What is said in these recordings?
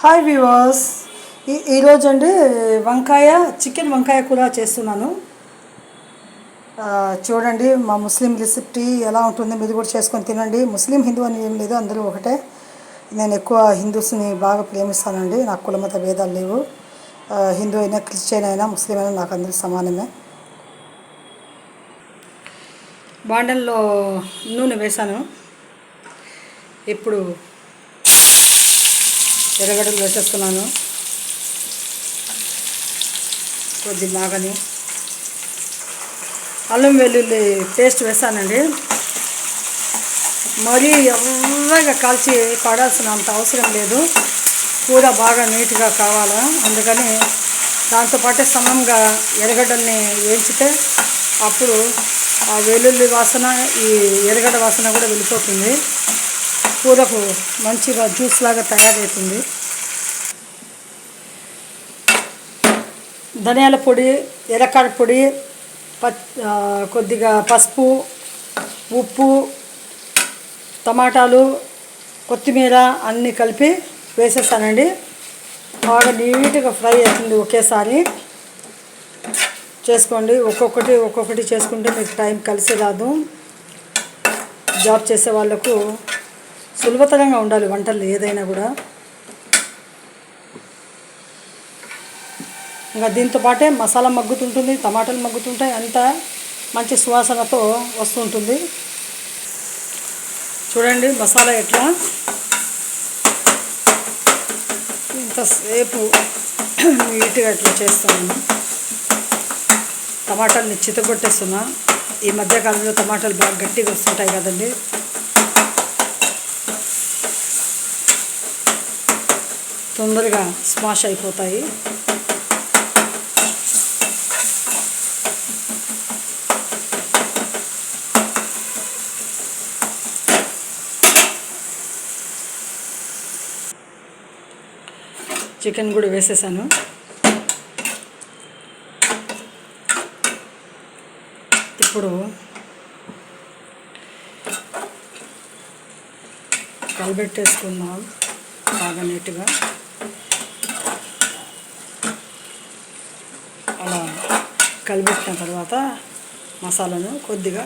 Hi viewers, ఈరోజు అండి chicken వంకాయ కూర చేస్తున్నాను. చూడండి, మా ముస్లిం రెసిపీ ఎలా ఉంటుంది మీరు కూడా చేసుకొని తినండి. ముస్లిం హిందూ అని ఏం లేదు, అందరూ ఒకటే. నేను ఎక్కువ హిందూస్ని బాగా ప్రేమిస్తానండి. నాకు కులమత భేదాలు లేవు. హిందూ అయినా, క్రిస్టియన్ అయినా, ముస్లిం అయినా నాకు అందరూ సమానమే. బాండల్లో నూనె వేసాను. ఇప్పుడు ఎర్రగడ్డలు వేసేస్తున్నాను. కొద్ది బాగాని అల్లం వెల్లుల్లి పేస్ట్ వేసానండి. మరీ ఎర్రగా కాల్చి పడాల్సినంత అవసరం లేదు. కూర బాగా నీట్గా కావాలా, అందుకని దాంతోపాటే సమంగా ఎర్రగడ్డల్ని వేయించితే అప్పుడు ఆ వెల్లుల్లి వాసన, ఈ ఎర్రగడ్డ వాసన కూడా వెళ్ళిపోతుంది. కూరకు మంచిగా జ్యూస్ లాగా తయారవుతుంది. ధనియాల పొడి, ఎర్రకాడ పొడి, కొద్దిగా పసుపు, ఉప్పు, టమాటాలు, కొత్తిమీర అన్నీ కలిపి వేసేస్తానండి. బాగా నీట్గా ఫ్రై అవుతుంది. ఒకేసారి చేసుకోండి. ఒక్కొక్కటి చేసుకుంటే మీకు టైం కలిసి రాదు. జాబ్ చేసే వాళ్ళకు సులభతరంగా ఉండాలి వంటలు ఏదైనా కూడా. ఇంకా దీంతో పాటే మసాలా మగ్గుతుంటుంది, టమాటాలు మగ్గుతుంటాయి, అంతా మంచి సువాసనతో వస్తుంటుంది. చూడండి మసాలా ఎట్లా ఇంతసేపు నీట్గా ఎట్లా చేస్తాను. టమాటాలని చితగొట్టేస్తున్నా. ఈ మధ్యకాలంలో టమాటాలు బాగా గట్టిగా వస్తుంటాయి కదండి. తొందరగా స్మాష్ అయిపోతాయి. చికెన్ కూడా వేసేసాను. ఇప్పుడు కలిపెట్టేసుకుందాం బాగా నీట్గా. అలా కలిపెట్టిన తర్వాత మసాలాను కొద్దిగా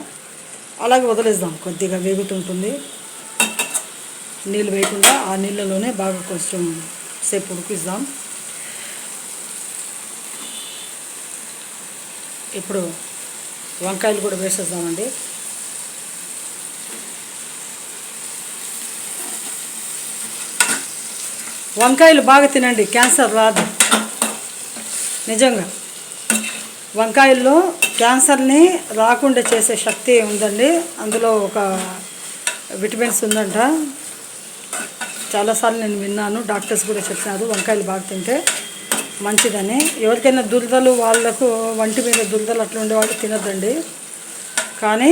అలాగే వదిలేద్దాం. కొద్దిగా వేగుతుంటుంది. నీళ్ళు వేయకుండా ఆ నీళ్ళలోనే బాగా కొంచెం సేపు ఉడికిద్దాం. ఇప్పుడు వంకాయలు కూడా వేసేద్దామండి. వంకాయలు బాగా తినండి, క్యాన్సర్ రాదు. నిజంగా వంకాయల్లో క్యాన్సర్ని రాకుండా చేసే శక్తి ఉందండి. అందులో ఒక విటమిన్స్ ఉందంట. చాలాసార్లు నేను విన్నాను, డాక్టర్స్ కూడా చెప్పినారు వంకాయలు బాగా తింటే మంచిదని. ఎవరికైనా దురదలు, వాళ్ళకు వంటి మీద దురదలు అట్లా ఉండేవాళ్ళు తినద్దండి. కానీ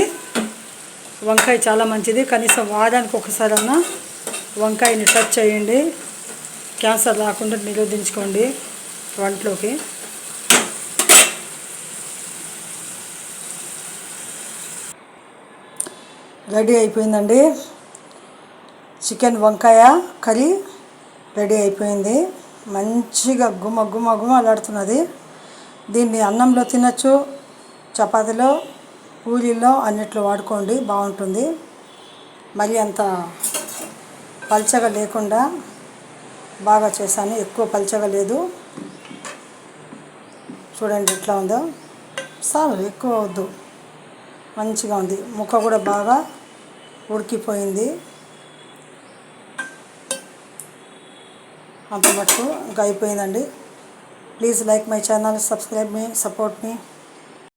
వంకాయ చాలా మంచిది. కనీసం వారానికి ఒకసారన్నా వంకాయని టచ్ చేయండి. క్యాన్సర్ రాకుండా నిరోధించుకోండి వంటలోకి. రెడీ అయిపోయిందండి. చికెన్ వంకాయ కర్రీ రెడీ అయిపోయింది. మంచిగా గుమలాడుతున్నది. దీన్ని అన్నంలో తినచ్చు, చపాతీలో, పూరీలో అన్నిట్లో వాడుకోండి, బాగుంటుంది. మరి అంత పల్చగా లేకుండా బాగా చేశాను. ఎక్కువ పల్చగా లేదు. చూడండి ఎట్లా ఉందో. చాలు, ఎక్కువ వద్దు. మంచిగా ఉంది. ముక్క కూడా బాగా ఉడికిపోయింది. అంత మటుకు ఇంకా అయిపోయిందండి. Please like my channel, subscribe me, support me.